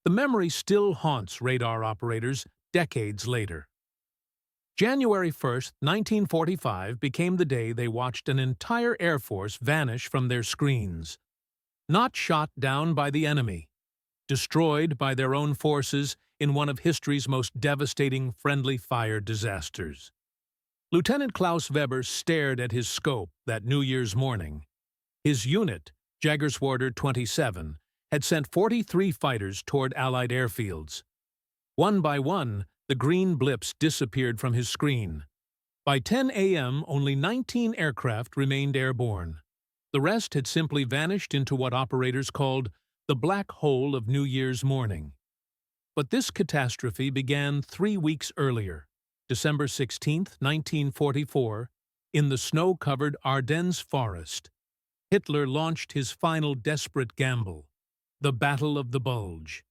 The memory still haunts radar operators decades later. January 1st, 1945 became the day they watched an entire Air Force vanish from their screens. Not shot down by the enemy, destroyed by their own forces in one of history's most devastating friendly fire disasters. Lieutenant Klaus Weber stared at his scope that New Year's morning. His unit, Jägerswerder 27, had sent 43 fighters toward Allied airfields. One by one, the green blips disappeared from his screen. By 10 a.m., only 19 aircraft remained airborne. The rest had simply vanished into what operators called the black hole of New Year's morning. But this catastrophe began 3 weeks earlier, December 16, 1944, in the snow-covered Ardennes forest. Hitler launched his final desperate gamble, the Battle of the Bulge.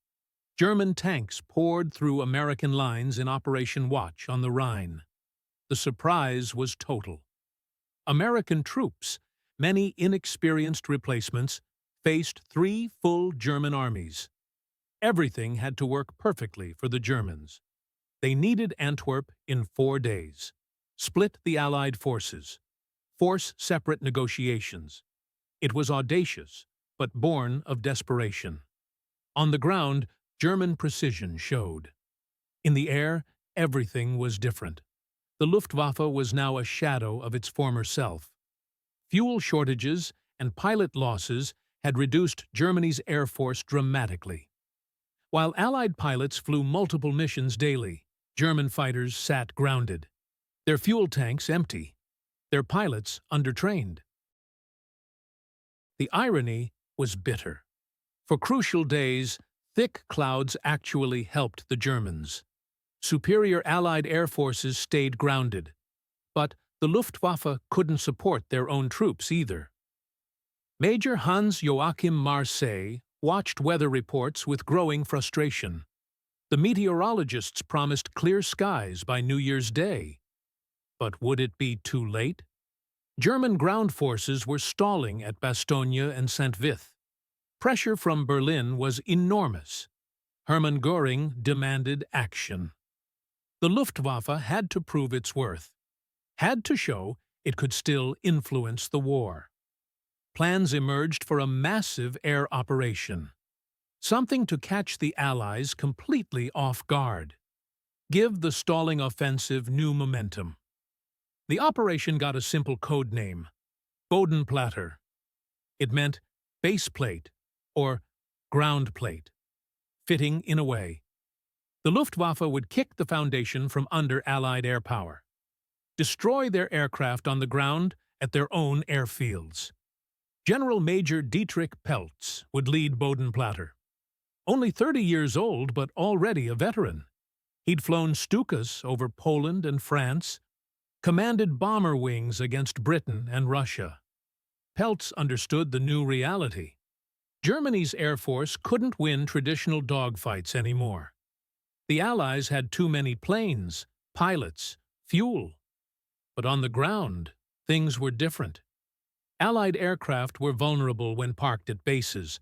German tanks poured through American lines in Operation Watch on the Rhine. The surprise was total. American troops, many inexperienced replacements, faced 3 full German armies. Everything had to work perfectly for the Germans. They needed Antwerp in 4 days, split the Allied forces, force separate negotiations. It was audacious, but born of desperation. On the ground, German precision showed. In the air, everything was different. The Luftwaffe was now a shadow of its former self. Fuel shortages and pilot losses had reduced Germany's air force dramatically. While Allied pilots flew multiple missions daily, German fighters sat grounded, their fuel tanks empty, their pilots undertrained. The irony was bitter. For crucial days, thick clouds actually helped the Germans. Superior Allied air forces stayed grounded, but the Luftwaffe couldn't support their own troops either. Major Hans-Joachim Marseille watched weather reports with growing frustration. The meteorologists promised clear skies by New Year's Day. But would it be too late? German ground forces were stalling at Bastogne and St. Vith. Pressure from Berlin was enormous. Hermann Göring demanded action. The Luftwaffe had to prove its worth, had to show it could still influence the war. Plans emerged for a massive air operation, something to catch the Allies completely off guard, give the stalling offensive new momentum. The operation got a simple code name, Bodenplatte. It meant base plate or ground plate, fitting in a way. The Luftwaffe would kick the foundation from under Allied air power, destroy their aircraft on the ground at their own airfields. General Major Dietrich Peltz would lead Bodenplatte. Only 30 years old, but already a veteran. He'd flown Stukas over Poland and France, commanded bomber wings against Britain and Russia. Peltz understood the new reality. Germany's air force couldn't win traditional dogfights anymore. The Allies had too many planes, pilots, fuel. But on the ground, things were different. Allied aircraft were vulnerable when parked at bases,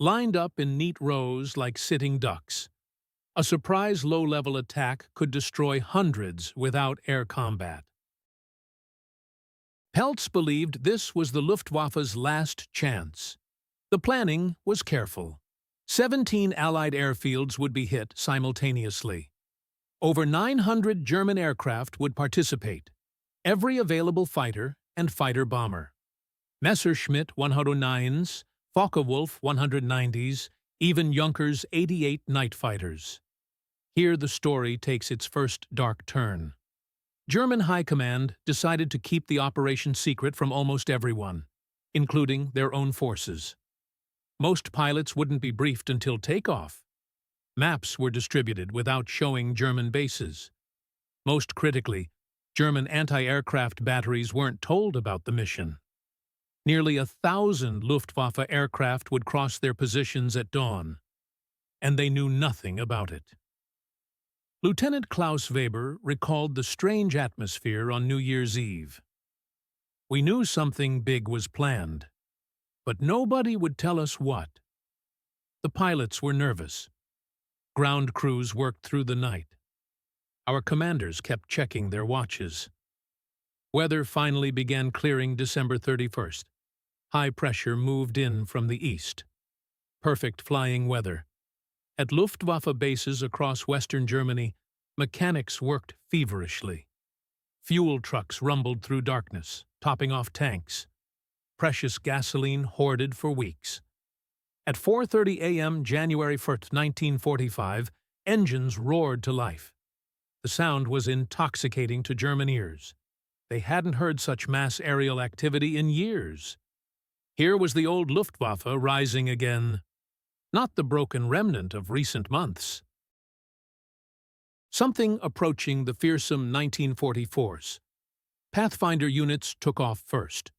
lined up in neat rows like sitting ducks. A surprise low-level attack could destroy hundreds without air combat. Peltz believed this was the Luftwaffe's last chance. The planning was careful. 17 Allied airfields would be hit simultaneously. Over 900 German aircraft would participate, every available fighter and fighter-bomber. Messerschmitt 109s, Focke-Wulf 190s, even Junkers 88 night fighters. Here the story takes its first dark turn. German High Command decided to keep the operation secret from almost everyone, including their own forces. Most pilots wouldn't be briefed until takeoff. Maps were distributed without showing German bases. Most critically, German anti-aircraft batteries weren't told about the mission. Nearly 1,000 Luftwaffe aircraft would cross their positions at dawn, and they knew nothing about it. Lieutenant Klaus Weber recalled the strange atmosphere on New Year's Eve. We knew something big was planned, but nobody would tell us what. The pilots were nervous, Ground crews worked through the night. Our commanders kept checking their watches. Weather finally began clearing December 31st. High pressure moved in from the east. Perfect flying weather. At Luftwaffe bases across western Germany, mechanics worked feverishly. Fuel trucks rumbled through darkness, topping off tanks. Precious gasoline hoarded for weeks. At 4:30 a.m. January 1st, 1945, engines roared to life. The sound was intoxicating to German ears. They hadn't heard such mass aerial activity in years. Here was the old Luftwaffe rising again, not the broken remnant of recent months. Something approaching the fearsome 1944s. Pathfinder units took off first.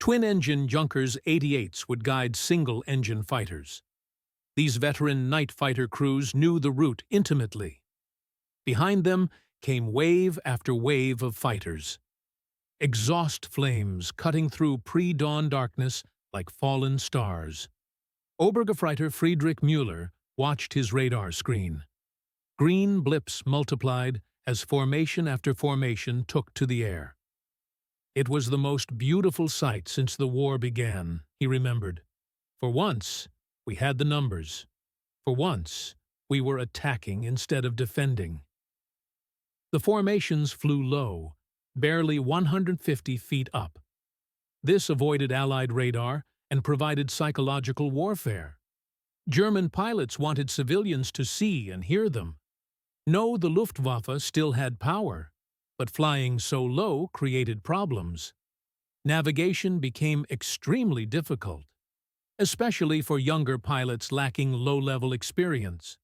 Twin-engine Junkers 88s would guide single-engine fighters. These veteran night fighter crews knew the route intimately. Behind them came wave after wave of fighters. Exhaust flames cutting through pre-dawn darkness like fallen stars. Obergefreiter Friedrich Müller watched his radar screen. Green blips multiplied as formation after formation took to the air. It was the most beautiful sight since the war began, he remembered. For once, we had the numbers. For once, we were attacking instead of defending. The formations flew low, barely 150 feet up. This avoided Allied radar and provided psychological warfare. German pilots wanted civilians to see and hear them. No, the Luftwaffe still had power, but flying so low created problems. Navigation became extremely difficult, especially for younger pilots lacking low-level experience.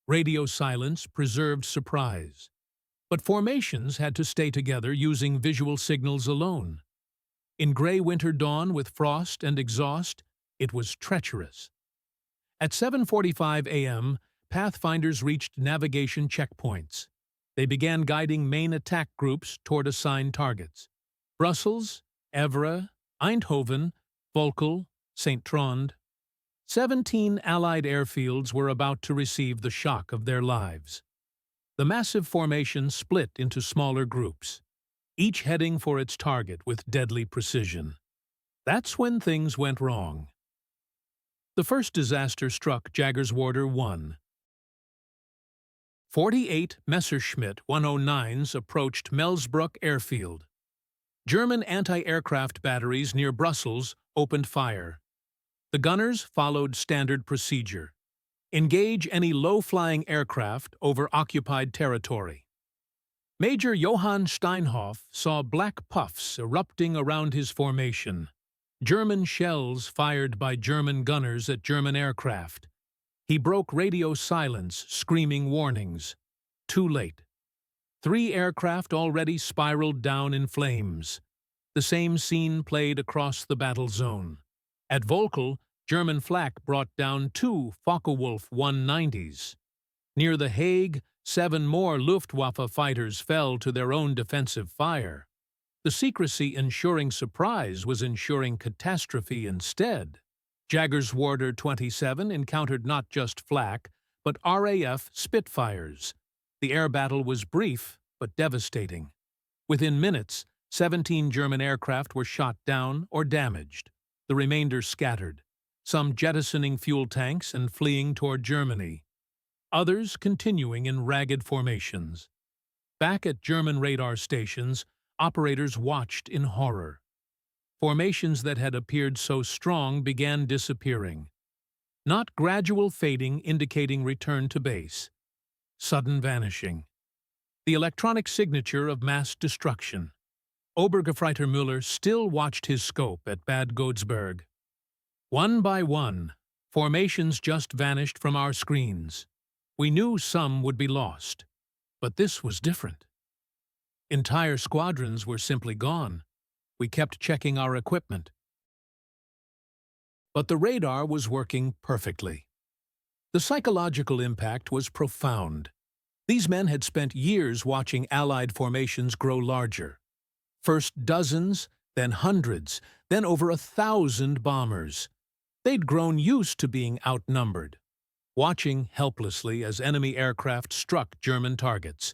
Radio silence preserved surprise, but formations had to stay together using visual signals alone. In gray winter dawn with frost and exhaust, it was treacherous. At 7:45 a.m., pathfinders reached navigation checkpoints. They began guiding main attack groups toward assigned targets. Brussels, Evere, Eindhoven, Volkel, St. Trond. 17 Allied airfields were about to receive the shock of their lives. The massive formation split into smaller groups, each heading for its target with deadly precision. That's when things went wrong. The first disaster struck Jägerswerder 1. 48 Messerschmitt 109s approached Melsbruck airfield. German anti-aircraft batteries near Brussels opened fire. The gunners followed standard procedure. Engage any low-flying aircraft over occupied territory. Major Johann Steinhoff saw black puffs erupting around his formation. German shells fired by German gunners at German aircraft. He broke radio silence, screaming warnings. Too late. 3 aircraft already spiraled down in flames. The same scene played across the battle zone. At Volkel, German flak brought down 2 Focke-Wulf 190s. Near The Hague, 7 more Luftwaffe fighters fell to their own defensive fire. The secrecy ensuring surprise was ensuring catastrophe instead. Jägerswerder 27 encountered not just flak, but RAF Spitfires. The air battle was brief, but devastating. Within minutes, 17 German aircraft were shot down or damaged. The remainder scattered, some jettisoning fuel tanks and fleeing toward Germany, others continuing in ragged formations. Back at German radar stations, operators watched in horror. Formations that had appeared so strong began disappearing. Not gradual fading indicating return to base. Sudden vanishing. The electronic signature of mass destruction. Obergefreiter Müller still watched his scope at Bad Godesberg. One by one, formations just vanished from our screens. We knew some would be lost, but this was different. Entire squadrons were simply gone. We kept checking our equipment. But the radar was working perfectly. The psychological impact was profound. These men had spent years watching Allied formations grow larger. First dozens, then hundreds, then over 1,000 bombers. They'd grown used to being outnumbered. watching helplessly as enemy aircraft struck German targets.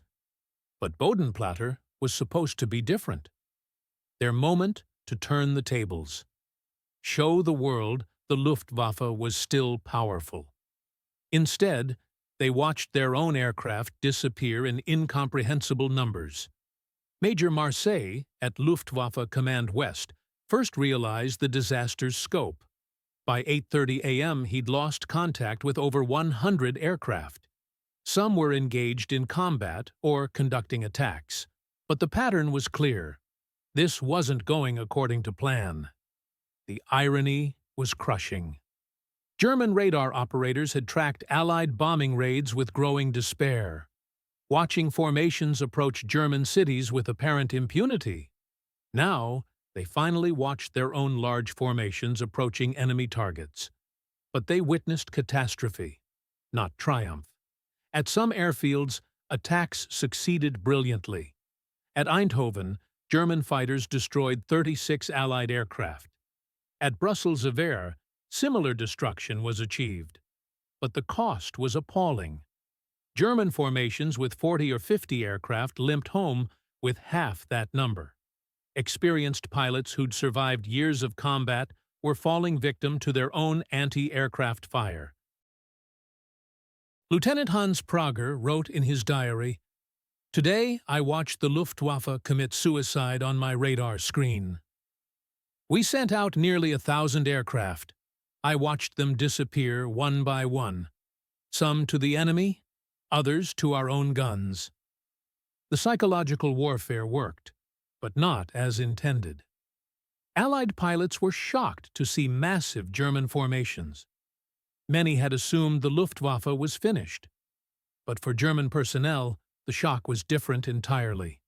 But Bodenplatte was supposed to be different. Their moment to turn the tables. Show the world the Luftwaffe was still powerful. Instead, they watched their own aircraft disappear in incomprehensible numbers. Major Marseille, at Luftwaffe Command West, first realized the disaster's scope. By 8:30 a.m., he'd lost contact with over 100 aircraft. Some were engaged in combat or conducting attacks. But the pattern was clear. This wasn't going according to plan. The irony was crushing. German radar operators had tracked Allied bombing raids with growing despair, watching formations approach German cities with apparent impunity. Now, they finally watched their own large formations approaching enemy targets. But they witnessed catastrophe, not triumph. At some airfields, attacks succeeded brilliantly. At Eindhoven, German fighters destroyed 36 Allied aircraft. At Brussels-Aver, similar destruction was achieved. But the cost was appalling. German formations with 40 or 50 aircraft limped home with half that number. Experienced pilots who'd survived years of combat were falling victim to their own anti-aircraft fire. Lieutenant Hans Prager wrote in his diary, "Today I watched the Luftwaffe commit suicide on my radar screen. We sent out nearly 1,000 aircraft. I watched them disappear one by one, some to the enemy, others to our own guns." The psychological warfare worked, but not as intended. Allied pilots were shocked to see massive German formations. Many had assumed the Luftwaffe was finished. But for German personnel, the shock was different entirely.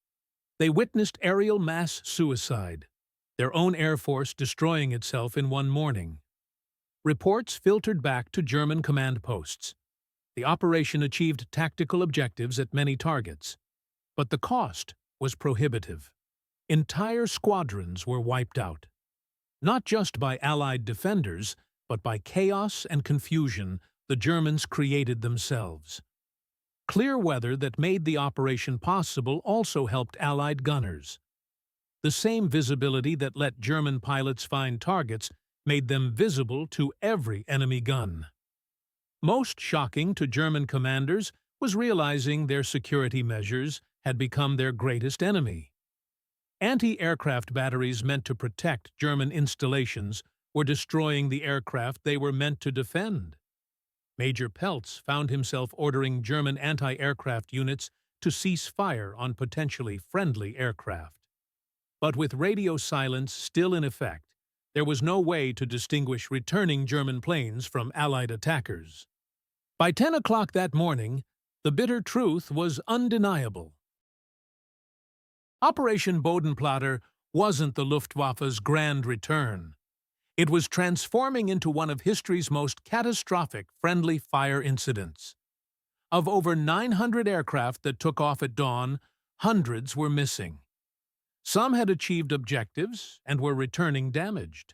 They witnessed aerial mass suicide, their own air force destroying itself in one morning. Reports filtered back to German command posts. The operation achieved tactical objectives at many targets. But the cost was prohibitive. Entire squadrons were wiped out. Not just by Allied defenders, but by chaos and confusion the Germans created themselves. Clear weather that made the operation possible also helped Allied gunners. The same visibility that let German pilots find targets made them visible to every enemy gun. Most shocking to German commanders was realizing their security measures had become their greatest enemy. Anti-aircraft batteries meant to protect German installations were destroying the aircraft they were meant to defend. Major Peltz found himself ordering German anti-aircraft units to cease fire on potentially friendly aircraft. But with radio silence still in effect, there was no way to distinguish returning German planes from Allied attackers. By 10 o'clock that morning, the bitter truth was undeniable. Operation Bodenplatte wasn't the Luftwaffe's grand return. It was transforming into one of history's most catastrophic friendly fire incidents. Of over 900 aircraft that took off at dawn, hundreds were missing. Some had achieved objectives and were returning damaged.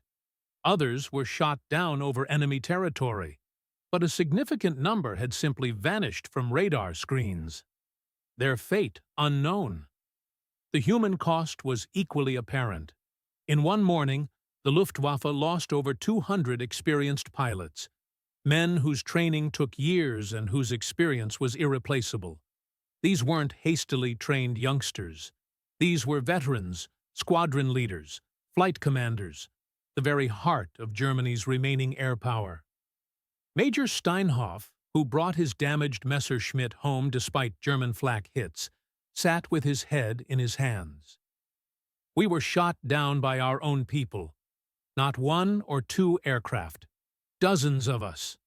Others were shot down over enemy territory, but a significant number had simply vanished from radar screens. Their fate unknown. The human cost was equally apparent. In one morning, the Luftwaffe lost over 200 experienced pilots, men whose training took years and whose experience was irreplaceable. These weren't hastily trained youngsters. These were veterans, squadron leaders, flight commanders, the very heart of Germany's remaining air power. Major Steinhoff, who brought his damaged Messerschmitt home despite German flak hits, sat with his head in his hands. "We were shot down by our own people. Not one or two aircraft. Dozens of us."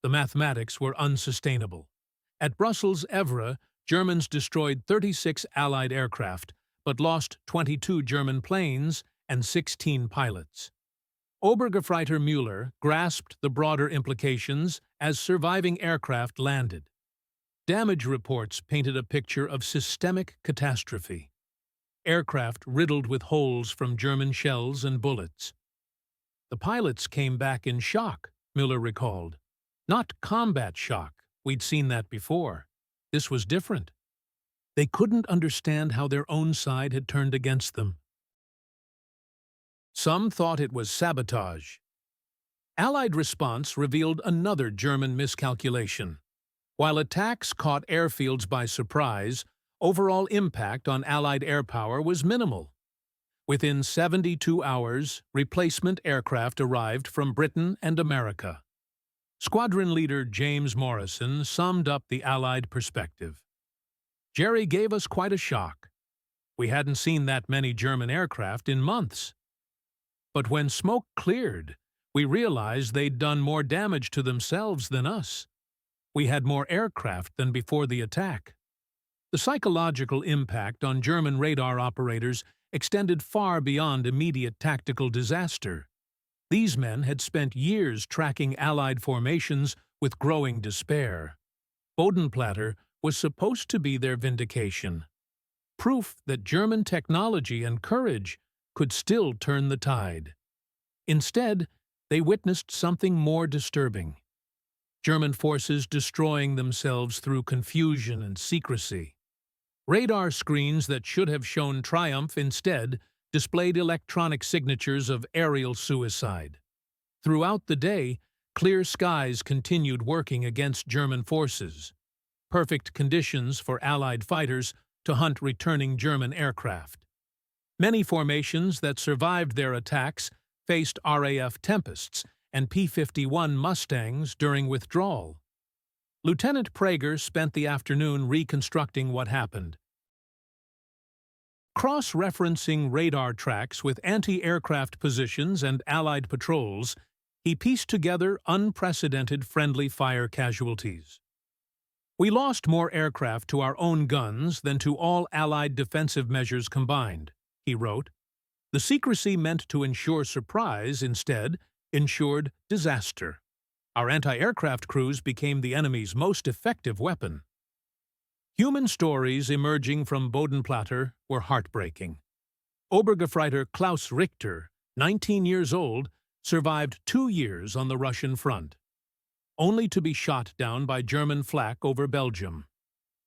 The mathematics were unsustainable. At Brussels-Evre, Germans destroyed 36 Allied aircraft, but lost 22 German planes and 16 pilots. Obergefreiter Müller grasped the broader implications as surviving aircraft landed. Damage reports painted a picture of systemic catastrophe. Aircraft riddled with holes from German shells and bullets. "The pilots came back in shock," Müller recalled. Not combat shock. We'd seen that before. This was different. They couldn't understand how their own side had turned against them. Some thought it was sabotage. Allied response revealed another German miscalculation. While attacks caught airfields by surprise, overall impact on Allied air power was minimal. Within 72 hours, replacement aircraft arrived from Britain and America. Squadron leader James Morrison summed up the Allied perspective. "Jerry gave us quite a shock. We hadn't seen that many German aircraft in months. But when smoke cleared, we realized they'd done more damage to themselves than us. We had more aircraft than before the attack." The psychological impact on German radar operators extended far beyond immediate tactical disaster. These men had spent years tracking Allied formations with growing despair. Bodenplatte was supposed to be their vindication. Proof that German technology and courage could still turn the tide. Instead, they witnessed something more disturbing. German forces destroying themselves through confusion and secrecy. Radar screens that should have shown triumph instead displayed electronic signatures of aerial suicide. Throughout the day, clear skies continued working against German forces. Perfect conditions for Allied fighters to hunt returning German aircraft. Many formations that survived their attacks faced RAF Tempests and P-51 Mustangs during withdrawal. Lieutenant Prager spent the afternoon reconstructing what happened. Cross-referencing radar tracks with anti-aircraft positions and Allied patrols, he pieced together unprecedented friendly fire casualties. "We lost more aircraft to our own guns than to all Allied defensive measures combined," he wrote. The secrecy meant to ensure surprise, instead, ensured disaster. Our anti-aircraft crews became the enemy's most effective weapon. Human stories emerging from Bodenplatte were heartbreaking. Obergefreiter Klaus Richter, 19 years old, survived 2 years on the Russian front, only to be shot down by German flak over Belgium.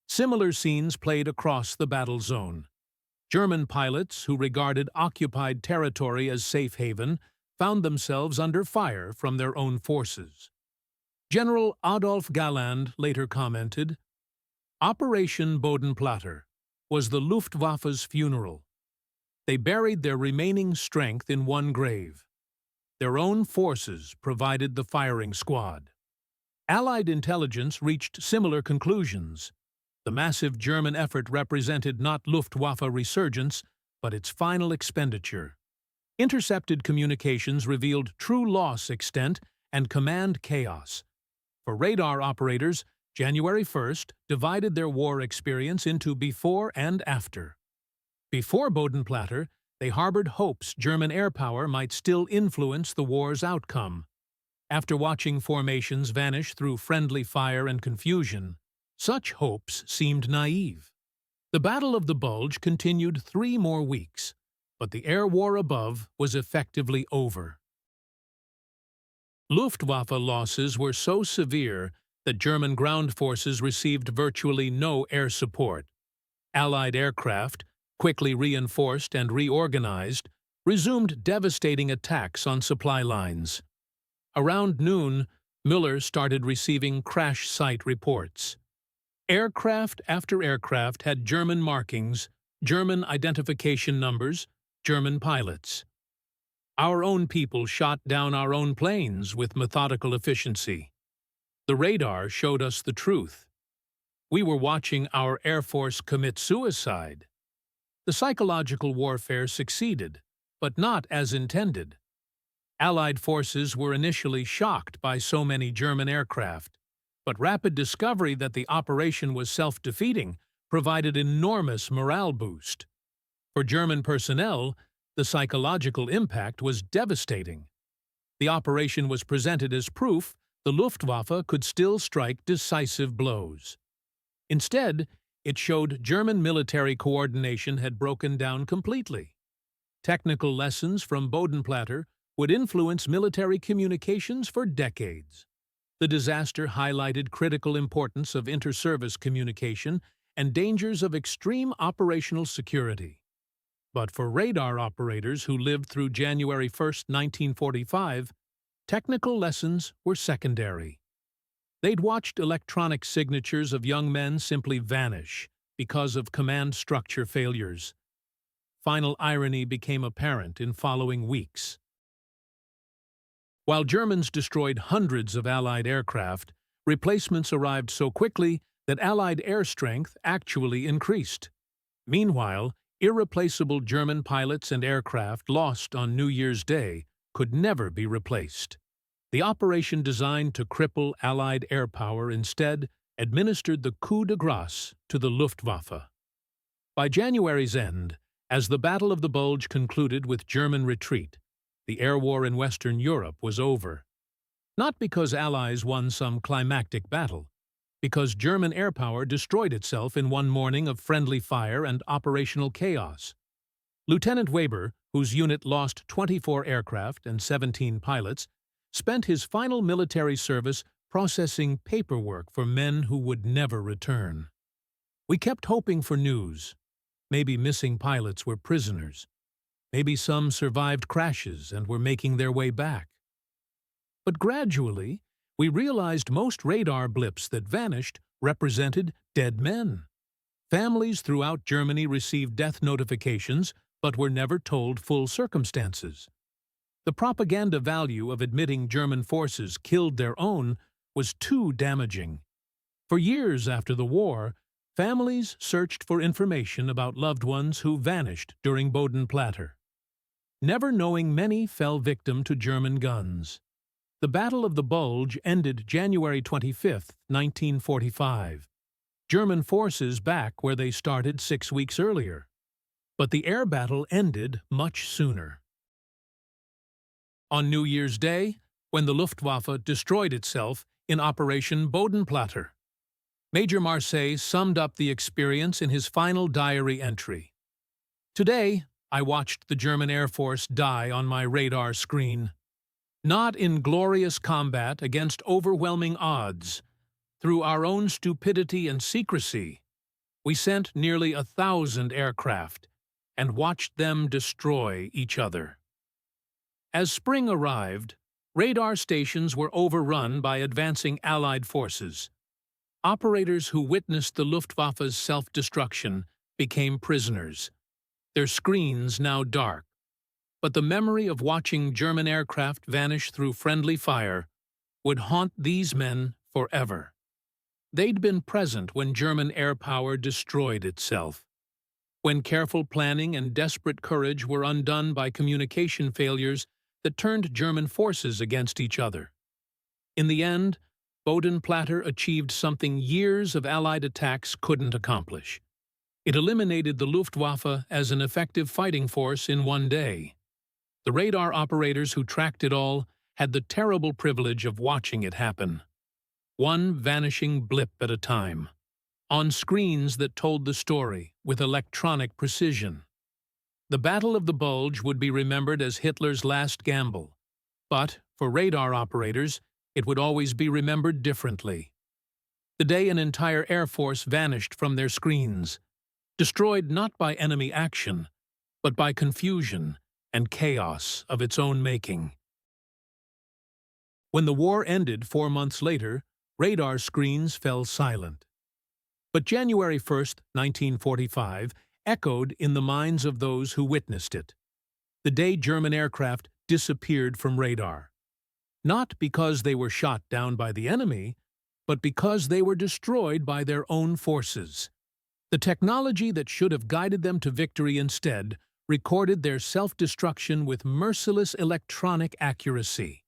Similar scenes played across the battle zone. German pilots who regarded occupied territory as safe haven found themselves under fire from their own forces. General Adolf Galland later commented, "Operation Bodenplatte was the Luftwaffe's funeral. They buried their remaining strength in one grave. Their own forces provided the firing squad." Allied intelligence reached similar conclusions. The massive German effort represented not Luftwaffe resurgence, but its final expenditure. Intercepted communications revealed true loss extent and command chaos. For radar operators, January 1st divided their war experience into before and after. Before Bodenplatte, they harbored hopes German air power might still influence the war's outcome. After watching formations vanish through friendly fire and confusion, such hopes seemed naive. The Battle of the Bulge continued 3 more weeks, but the air war above was effectively over. Luftwaffe losses were so severe that German ground forces received virtually no air support. Allied aircraft, quickly reinforced and reorganized, resumed devastating attacks on supply lines. Around noon, Müller started receiving crash site reports. Aircraft after aircraft had German markings, German identification numbers, German pilots. Our own people shot down our own planes with methodical efficiency. The radar showed us the truth. We were watching our Air Force commit suicide. The psychological warfare succeeded, but not as intended. Allied forces were initially shocked by so many German aircraft, but rapid discovery that the operation was self-defeating provided enormous morale boost. For German personnel, the psychological impact was devastating. The operation was presented as proof the Luftwaffe could still strike decisive blows. Instead, it showed German military coordination had broken down completely. Technical lessons from Bodenplatte would influence military communications for decades. The disaster highlighted critical importance of inter-service communication and dangers of extreme operational security. But for radar operators who lived through January 1, 1945, technical lessons were secondary. They'd watched electronic signatures of young men simply vanish because of command structure failures. Final irony became apparent in following weeks. While Germans destroyed hundreds of Allied aircraft, replacements arrived so quickly that Allied air strength actually increased. Meanwhile, irreplaceable German pilots and aircraft lost on New Year's Day could never be replaced. The operation designed to cripple Allied air power instead administered the coup de grace to the Luftwaffe. By January's end, as the Battle of the Bulge concluded with German retreat, the air war in Western Europe was over. Not because Allies won some climactic battle, because German air power destroyed itself in one morning of friendly fire and operational chaos. Lieutenant Weber, whose unit lost 24 aircraft and 17 pilots, spent his final military service processing paperwork for men who would never return. We kept hoping for news. Maybe missing pilots were prisoners. Maybe some survived crashes and were making their way back. But gradually, we realized most radar blips that vanished represented dead men. Families throughout Germany received death notifications but were never told full circumstances. The propaganda value of admitting German forces killed their own was too damaging. For years after the war, families searched for information about loved ones who vanished during Bodenplatte. Never knowing many fell victim to German guns. The Battle of the Bulge ended January 25, 1945. German forces back where they started 6 weeks earlier. But the air battle ended much sooner. On New Year's Day, when the Luftwaffe destroyed itself in Operation Bodenplatte, Major Marseille summed up the experience in his final diary entry. "Today, I watched the German Air Force die on my radar screen. Not in glorious combat against overwhelming odds. Through our own stupidity and secrecy, we sent nearly 1,000 aircraft and watched them destroy each other." As spring arrived, radar stations were overrun by advancing Allied forces. Operators who witnessed the Luftwaffe's self-destruction became prisoners, their screens now dark. But the memory of watching German aircraft vanish through friendly fire would haunt these men forever. They'd been present when German air power destroyed itself, when careful planning and desperate courage were undone by communication failures that turned German forces against each other. In the end, Bodenplatte achieved something years of Allied attacks couldn't accomplish. It eliminated the Luftwaffe as an effective fighting force in one day. The radar operators who tracked it all had the terrible privilege of watching it happen. One vanishing blip at a time, on screens that told the story with electronic precision. The Battle of the Bulge would be remembered as Hitler's last gamble, but for radar operators, it would always be remembered differently. The day an entire air force vanished from their screens, destroyed not by enemy action, but by confusion and chaos of its own making. When the war ended 4 months later, radar screens fell silent. But January 1, 1945, echoed in the minds of those who witnessed it. The day German aircraft disappeared from radar. Not because they were shot down by the enemy, but because they were destroyed by their own forces. The technology that should have guided them to victory instead recorded their self-destruction with merciless electronic accuracy.